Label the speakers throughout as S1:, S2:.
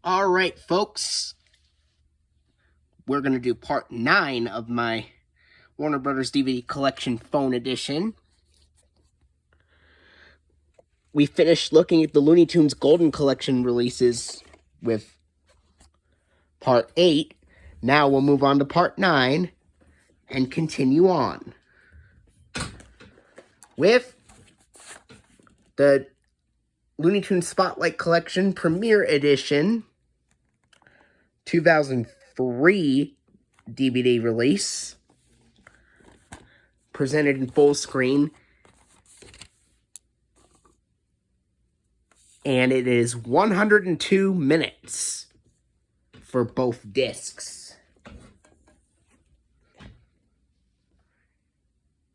S1: All right, folks. We're going to do part 9 of my Warner Brothers DVD Collection Phone Edition. We finished looking at the Looney Tunes Golden Collection releases with part 8. Now we'll move on to part 9 and continue on with the Looney Tunes Spotlight Collection Premiere Edition 2003 DVD release, presented in full screen, and it is 102 minutes for both discs.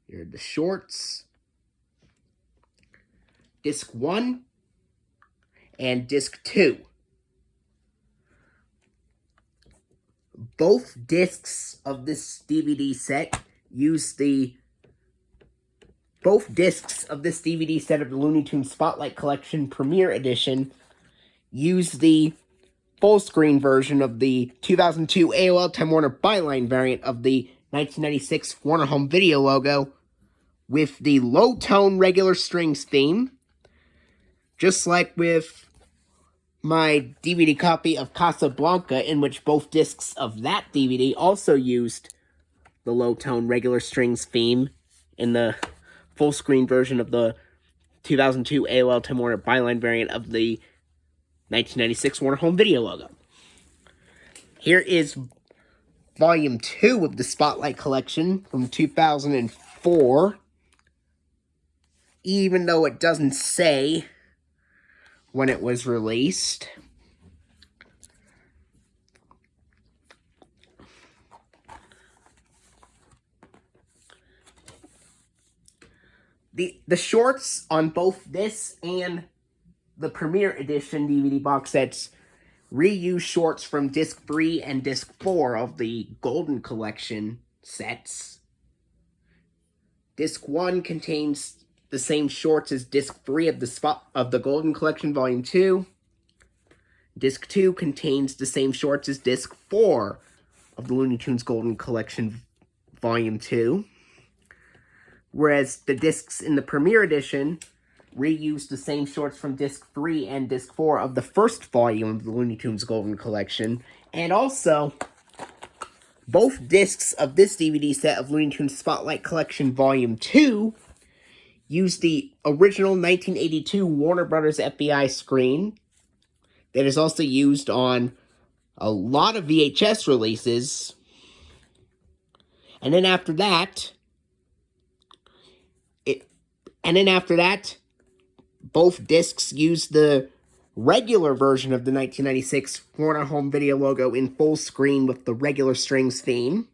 S1: Here are the shorts. Disc 1 and Disc 2. Both discs of this DVD set use both discs of this DVD set of the Looney Tunes Spotlight Collection Premiere Edition use the full screen version of the 2002 AOL Time Warner Byline variant of the 1996 Warner Home Video logo with the low-tone regular strings theme, just like with my DVD copy of Casablanca, in which both discs of that DVD also used the low-tone regular strings theme in the full-screen version of the 2002 AOL Time Warner Byline variant of the 1996 Warner Home Video logo. Here is Volume 2 of the Spotlight Collection from 2004, even though it doesn't say when it was released. The shorts on both this and the Premiere Edition DVD box sets reuse shorts from Disc 3 and Disc 4 of the Golden Collection sets. Disc 1 contains the same shorts as Disc 3 of the Golden Collection Volume 2. Disc 2 contains the same shorts as Disc 4 of the Looney Tunes Golden Collection Volume 2. Whereas the discs in the Premiere Edition reuse the same shorts from Disc 3 and Disc 4 of the first volume of the Looney Tunes Golden Collection. And also, both discs of this DVD set of Looney Tunes Spotlight Collection Volume 2 use the original 1982 Warner Brothers FBI screen that is also used on a lot of VHS releases. And then after that, both discs use the regular version of the 1996 Warner Home Video logo in full screen with the regular strings theme.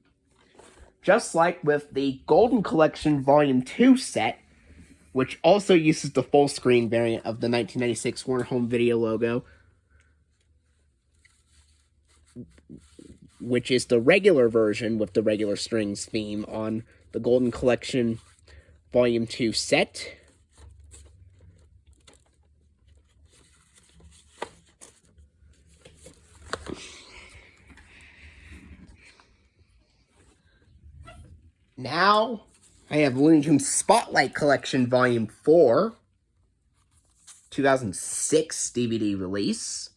S1: Just like with the Golden Collection Volume 2 set, which also uses the full screen variant of the 1996 Warner Home Video logo, which is the regular version with the regular strings theme on the Golden Collection Volume 2 set. Now, I have Looney Tunes Spotlight Collection Volume 4, 2006 DVD release.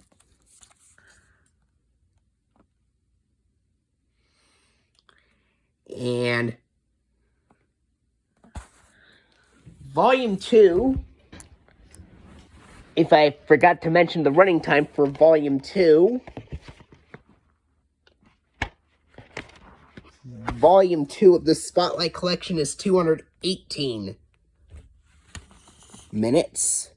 S1: And Volume 2, if I forgot to mention the running time for Volume 2, Volume 2 of the Spotlight Collection is 218 minutes.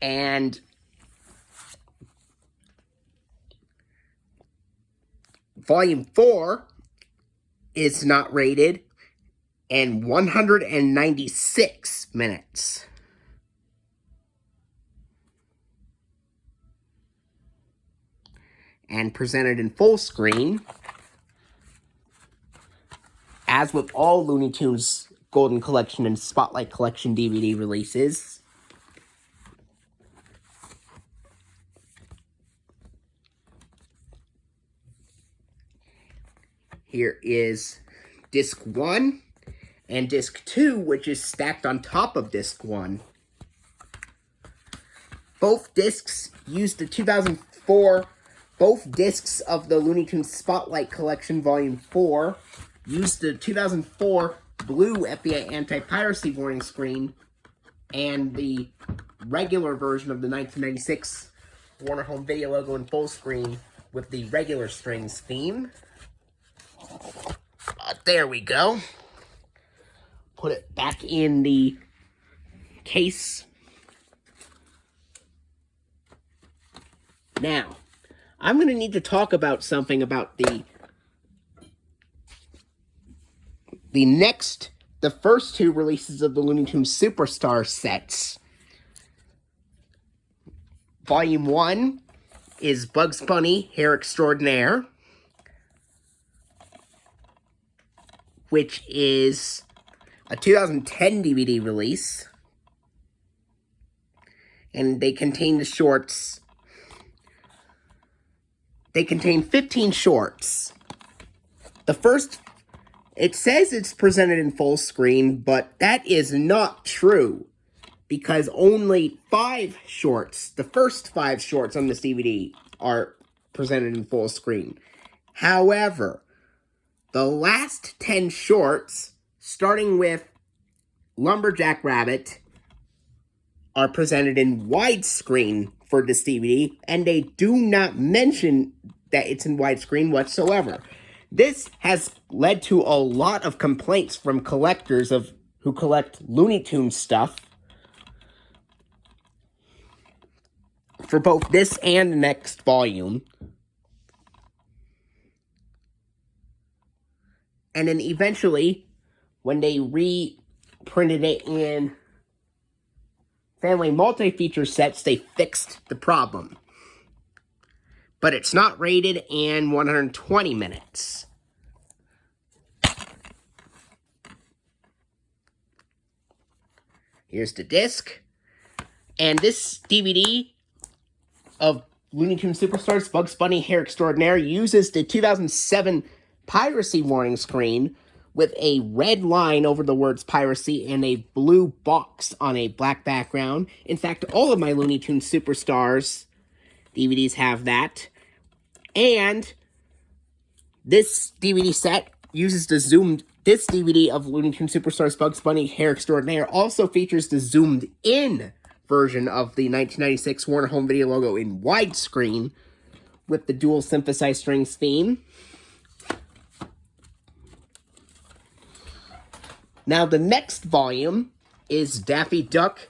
S1: And Volume 4 is not rated and 196 minutes. And presented in full screen as with all Looney Tunes Golden Collection and Spotlight Collection DVD releases, here is Disc 1 and Disc 2, which is stacked on top of Disc 1. Both discs used the 2004, both discs of the Looney Tunes Spotlight Collection Volume 4 used the 2004 blue FBI anti-piracy warning screen and the regular version of the 1996 Warner Home Video logo in full screen with the regular strings theme. There we go. Put it back in the case. Now, I'm going to need to talk about something about the first two releases of the Looney Tunes Superstar sets. Volume 1 is Bugs Bunny Hair Extraordinaire, which is a 2010 DVD release, and they contain the shorts. They contain 15 shorts. The first, it says it's presented in full screen, but that is not true, because only 5 shorts, the first 5 shorts on this DVD, are presented in full screen. However, the last 10 shorts, starting with Lumberjack Rabbit, are presented in widescreen for this DVD, and they do not mention that it's in widescreen whatsoever. This has led to a lot of complaints from collectors who collect Looney Tunes stuff for both this and the next volume. And then eventually, when they reprinted it in family multi-feature sets, they fixed the problem. But it's not rated and 120 minutes. Here's the disc. And this DVD of Looney Tunes Superstars Bugs Bunny Hair Extraordinaire uses the 2007 piracy warning screen with a red line over the words piracy and a blue box on a black background. In fact, all of my Looney Tunes Superstars DVDs have that. And this DVD set uses the zoomed... This DVD of Looney Tunes Superstars Bugs Bunny Hair Extraordinaire also features the zoomed-in version of the 1996 Warner Home Video logo in widescreen with the dual synthesized strings theme. Now, the next volume is Daffy Duck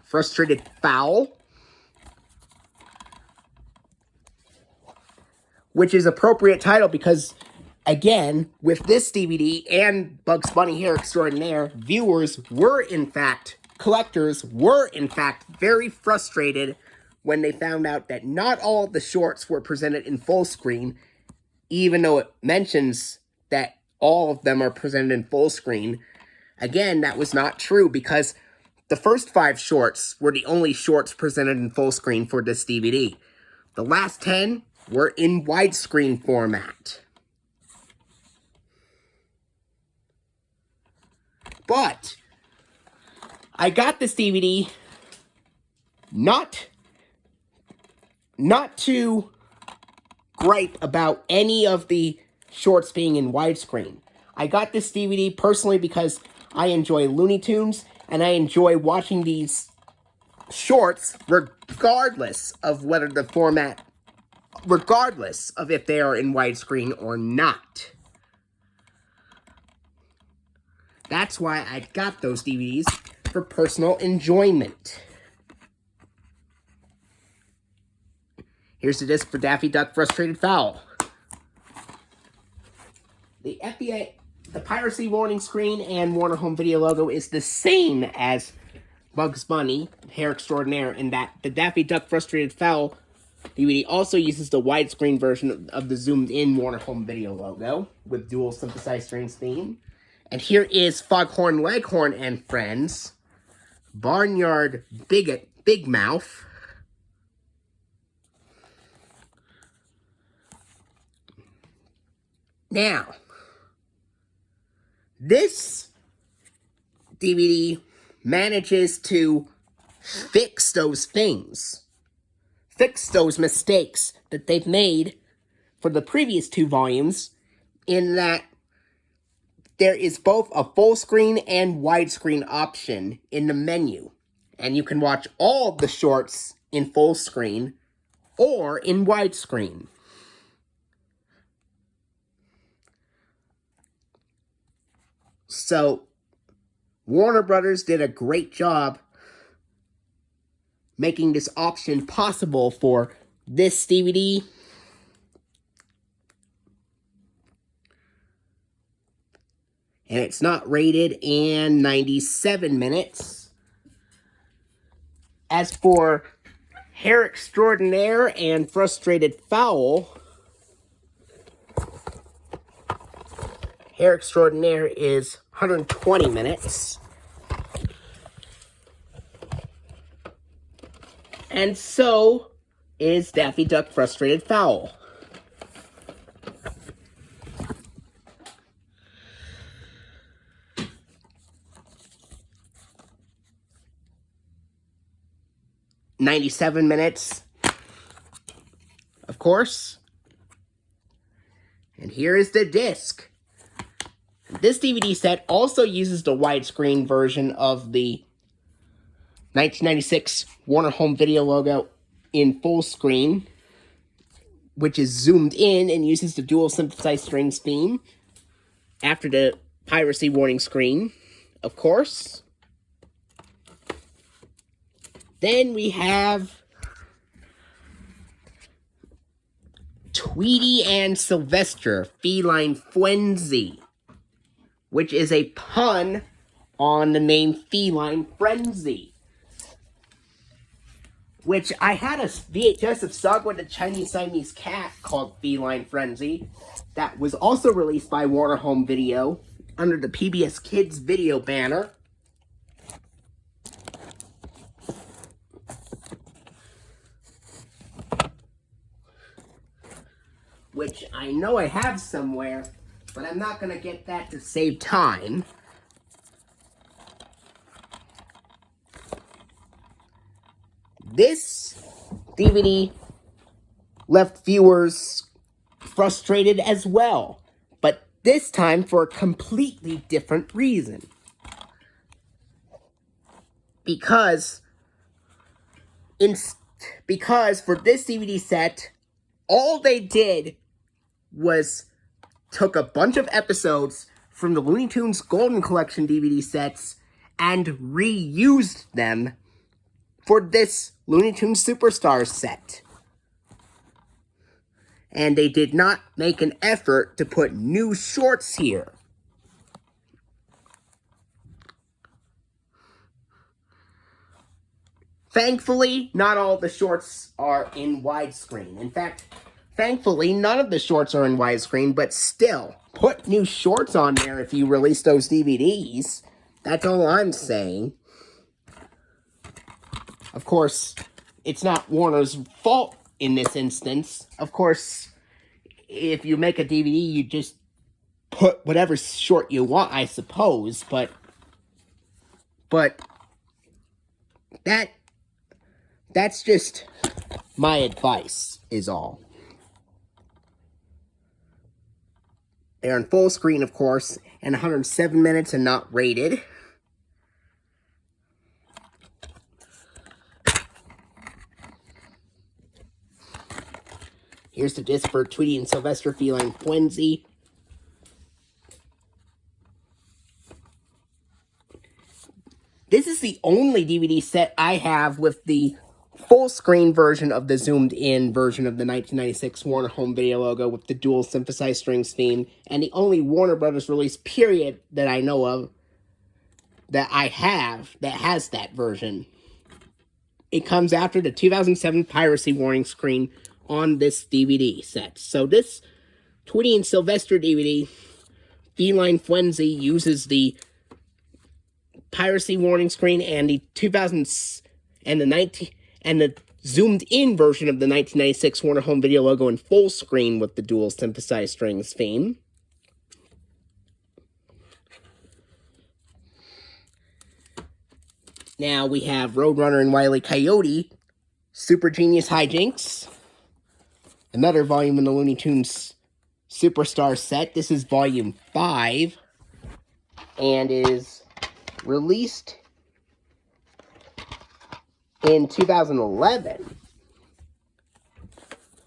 S1: Frustrated Fowl, which is appropriate title because, again, with this DVD and Bugs Bunny Hair Extraordinaire, collectors were in fact very frustrated when they found out that not all of the shorts were presented in full screen, even though it mentions that all of them are presented in full screen. Again, that was not true because the first 5 shorts were the only shorts presented in full screen for this DVD. The last 10 were in widescreen format. But I got this DVD not to gripe about any of the shorts being in widescreen. I got this DVD personally because I enjoy Looney Tunes and I enjoy watching these shorts regardless of whether the format, regardless of if they are in widescreen or not. That's why I got those DVDs, for personal enjoyment. Here's the disc for Daffy Duck Frustrated Fowl. The FBI, the piracy warning screen and Warner Home Video logo is the same as Bugs Bunny Hair Extraordinaire in that the Daffy Duck Frustrated Fowl DVD also uses the widescreen version of the zoomed-in Warner Home Video logo with dual synthesized strings theme. And here is Foghorn Leghorn and Friends, Barnyard Big Mouth, now, this DVD manages to fix those things. Fix those mistakes that they've made for the previous two volumes, in that there is both a full screen and widescreen option in the menu. And you can watch all of the shorts in full screen or in widescreen. So, Warner Brothers did a great job making this option possible for this DVD. And it's not rated, and 97 minutes. As for Hair Extraordinaire and Frustrated Fowl, Hair Extraordinaire is 120 minutes. And so is Daffy Duck Frustrated Fowl. "97 minutes, of course. And here is the disc. This DVD set also uses the widescreen version of the 1996 Warner Home Video logo in full screen, which is zoomed in and uses the dual synthesized strings theme after the piracy warning screen, of course. Then we have Tweety and Sylvester, Feline Frenzy, which is a pun on the name Feline Frenzy. Which I had a VHS of Saga the Chinese Siamese Cat called Feline Frenzy that was also released by Warner Home Video under the PBS Kids video banner. Which I know I have somewhere, but I'm not going to get that to save time. This DVD left viewers frustrated as well, but this time for a completely different reason. Because for this DVD set, all they did was took a bunch of episodes from the Looney Tunes Golden Collection DVD sets and reused them for this Looney Tunes Superstars set. And they did not make an effort to put new shorts here. Thankfully, not all the shorts are in widescreen. In fact, thankfully, none of the shorts are in widescreen, but still, put new shorts on there if you release those DVDs. That's all I'm saying. Of course, it's not Warner's fault in this instance. Of course, if you make a DVD, you just put whatever short you want, I suppose, but that's just my advice, is all. They're in full screen, of course, and 107 minutes and not rated. Here's the disc for Tweety and Sylvester Feline Frenzy. This is the only DVD set I have with the full screen version of the zoomed in version of the 1996 Warner Home Video logo with the dual synthesized strings theme, and the only Warner Brothers release period that I know of that I have that has that version. it comes after the 2007 piracy warning screen on this DVD set. So this Tweety and Sylvester DVD, Feline Frenzy, uses the piracy warning screen and the 2000s and the zoomed in version of the 1996 Warner Home Video logo in full screen with the dual synthesized strings theme. Now we have Roadrunner and Wile E. Coyote, Super Genius Hijinks, another volume in the Looney Tunes Superstar set. This is volume 5 and is released in 2011,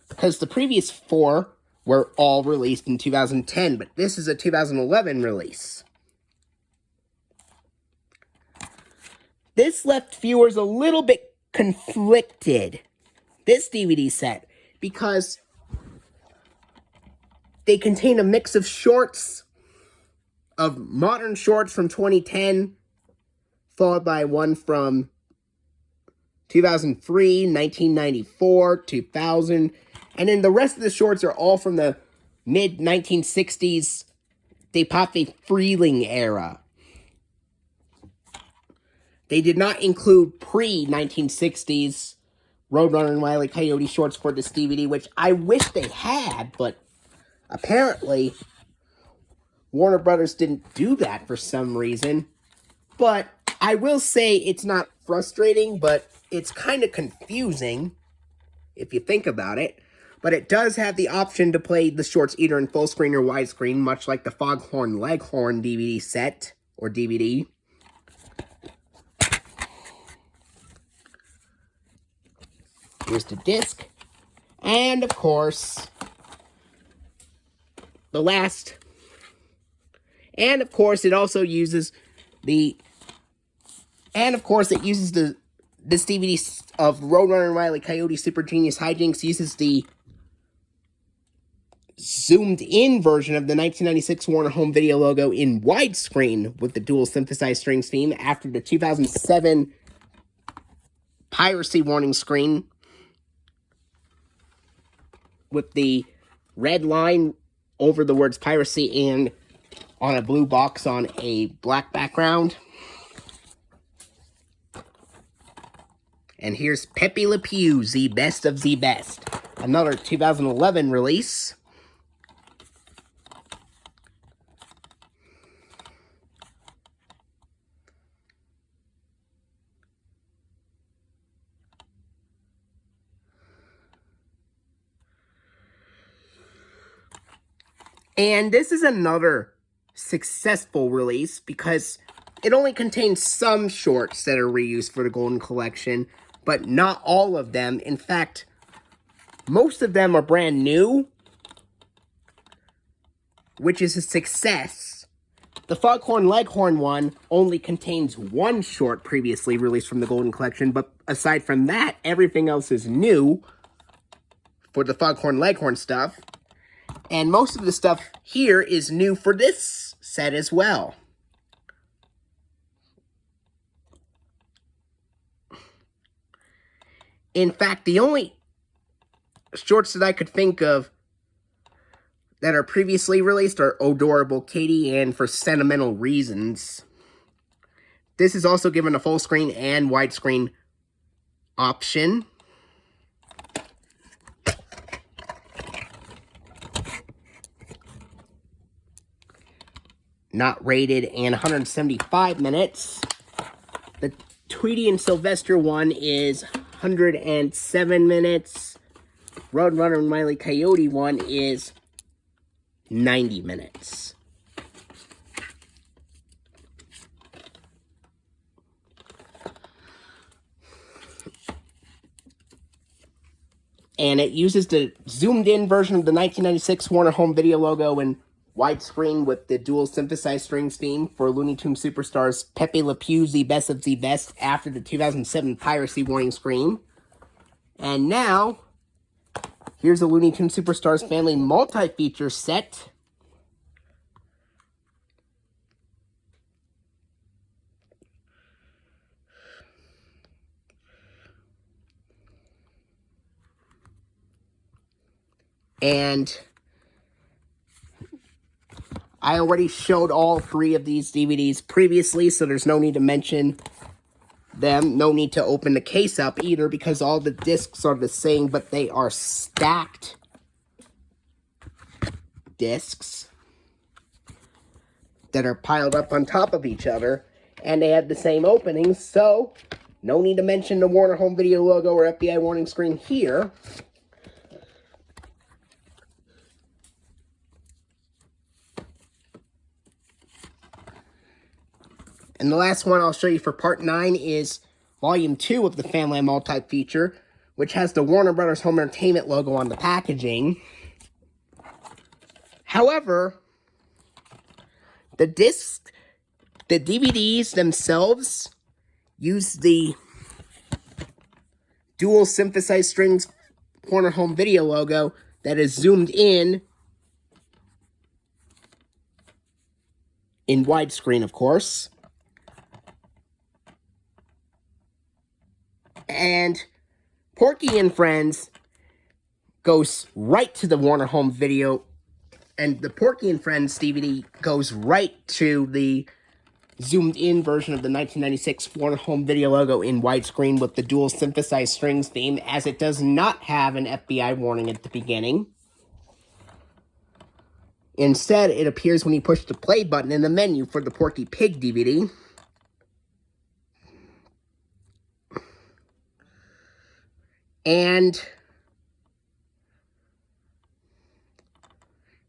S1: because the previous 4 were all released in 2010, but this is a 2011 release. This left viewers a little bit conflicted, this DVD set, because they contain a mix of shorts, of modern shorts from 2010, followed by one from 2003, 1994, 2000, and then the rest of the shorts are all from the mid-1960s DePape Freeling era. They did not include pre-1960s Roadrunner and Wile E. Coyote shorts for this DVD, which I wish they had, but apparently Warner Brothers didn't do that for some reason. But I will say it's not frustrating, but it's kind of confusing if you think about it. But it does have the option to play the shorts either in full screen or widescreen, much like the Foghorn Leghorn DVD set or DVD. Here's the disc. And, of course, the last. And, of course, it also uses the. And, of course, it uses this DVD of Roadrunner and Wile E. Coyote Super Genius Hijinks uses the zoomed-in version of the 1996 Warner Home Video logo in widescreen with the dual synthesized strings theme after the 2007 piracy warning screen with the red line over the words piracy and on a blue box on a black background. And here's Pepe Le Pew, the best of the best. Another 2011 release. And this is another successful release because it only contains some shorts that are reused for the Golden Collection, but not all of them. In fact, most of them are brand new, which is a success. The Foghorn Leghorn one only contains one short previously released from the Golden Collection, but aside from that, everything else is new for the Foghorn Leghorn stuff. And most of the stuff here is new for this set as well. In fact, the only shorts that I could think of that are previously released are Odorable Katie and For Sentimental Reasons. This is also given a full screen and widescreen option. Not rated and 175 minutes. The Tweety and Sylvester one is 107 minutes. Roadrunner and Wile E. Coyote one is 90 minutes. And it uses the zoomed-in version of the 1996 Warner Home Video logo in widescreen with the dual synthesized strings theme for Looney Tunes Superstars Pepe Le Pew, the best of the best, after the 2007 piracy warning screen. And now, here's a Looney Tunes Superstars family multi-feature set. And I already showed all 3 of these DVDs previously, so there's no need to mention them. No need to open the case up either, because all the discs are the same, but they are stacked discs that are piled up on top of each other, and they have the same openings, so no need to mention the Warner Home Video logo or FBI warning screen here. And the last one I'll show you for Part 9 is Volume 2 of the Family Multi-Feature, which has the Warner Brothers Home Entertainment logo on the packaging. However, the DVDs themselves use the dual synthesized strings Warner Home Video logo that is zoomed in widescreen, of course. And Porky and Friends goes right to the Warner Home Video, and the Porky and Friends DVD goes right to the zoomed-in version of the 1996 Warner Home Video logo in widescreen with the dual synthesized strings theme, as it does not have an FBI warning at the beginning. Instead, it appears when you push the play button in the menu for the Porky Pig DVD. And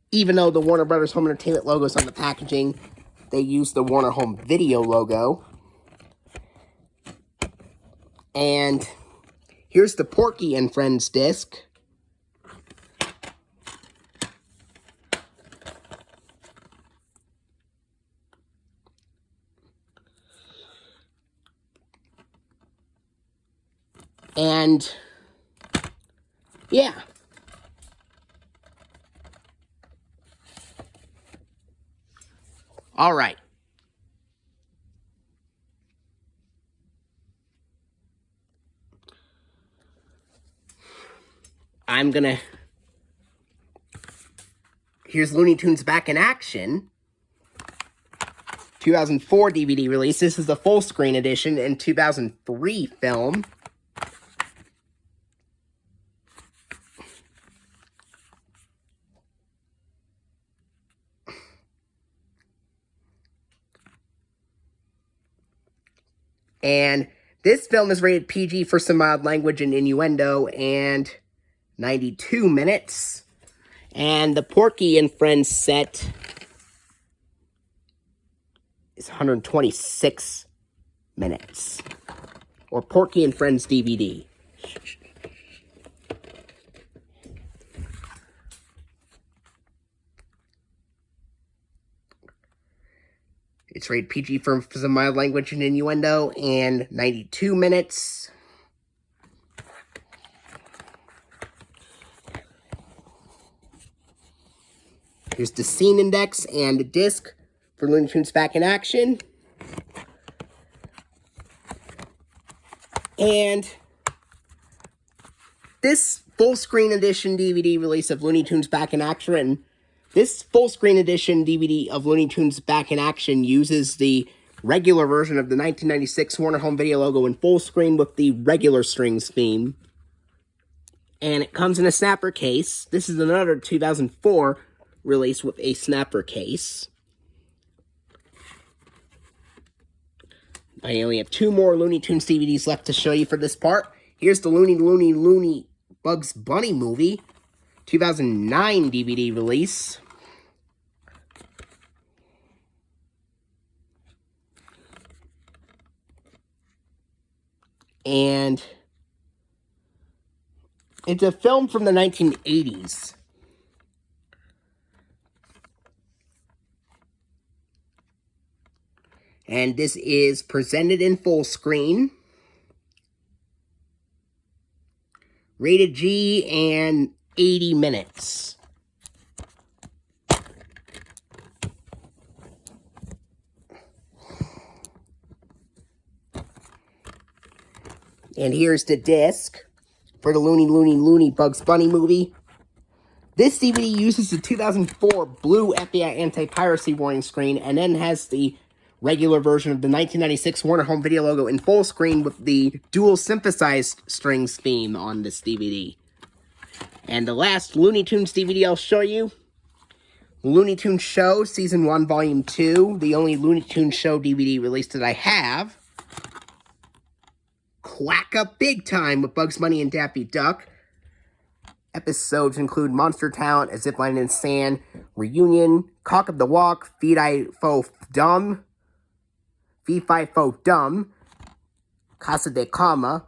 S1: even though the Warner Brothers Home Entertainment logo is on the packaging, they use the Warner Home Video logo. And here's the Porky and Friends disc. And yeah. All right. Here's Looney Tunes Back in Action. 2004 DVD release. This is the full screen edition and 2003 film. And this film is rated PG for some mild language and innuendo, and 92 minutes. And the Porky and Friends set is 126 minutes. Or Porky and Friends DVD. It's rated PG for some mild language and innuendo, and 92 minutes. Here's the scene index and the disc for Looney Tunes Back in Action. And this full screen edition DVD release of Looney Tunes Back in Action, this full screen edition DVD of Looney Tunes Back in Action uses the regular version of the 1996 Warner Home Video logo in full screen with the regular strings theme. And it comes in a snapper case. This is another 2004 release with a snapper case. I only have 2 more Looney Tunes DVDs left to show you for this part. Here's the Looney Bugs Bunny movie, 2009 DVD release. And it's a film from the 1980s. And this is presented in full screen. Rated G and 80 minutes. And here's the disc for the Looney Bugs Bunny movie, This DVD uses the 2004 blue FBI anti-piracy warning screen and then has the regular version of the 1996 Warner Home Video logo in full screen with the dual synthesized strings theme on this DVD. And the last Looney Tunes DVD I'll show you, Looney Tunes Show Season 1 Volume 2, the only Looney Tunes Show DVD released that I have. Quack Up Big Time with Bugs Bunny and Daffy Duck. Episodes include Monster Talent, A Zipline in Sand, Reunion, Cock of the Walk, Fee Fi Fo Dumb, Casa de Cama,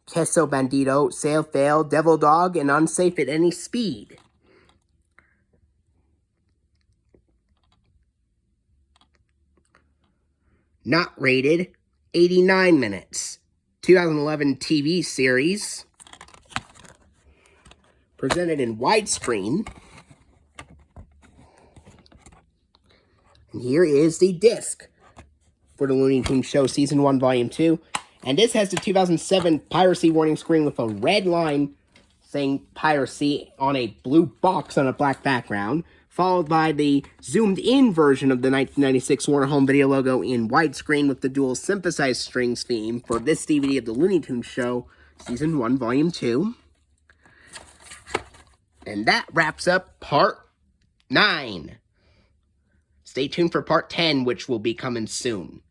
S1: Queso Bandito, Sail Fail, Devil Dog, and Unsafe at Any Speed. Not rated, 89 minutes. 2011 TV series. Presented in widescreen. And here is the disc for the Looney Tunes Show Season 1 Volume 2. And this has the 2007 piracy warning screen with a red line saying piracy on a blue box on a black background, followed by the zoomed-in version of the 1996 Warner Home Video logo in widescreen with the dual synthesized strings theme for this DVD of the Looney Tunes Show Season 1 Volume 2. And that wraps up Part 9. Stay tuned for Part 10, which will be coming soon.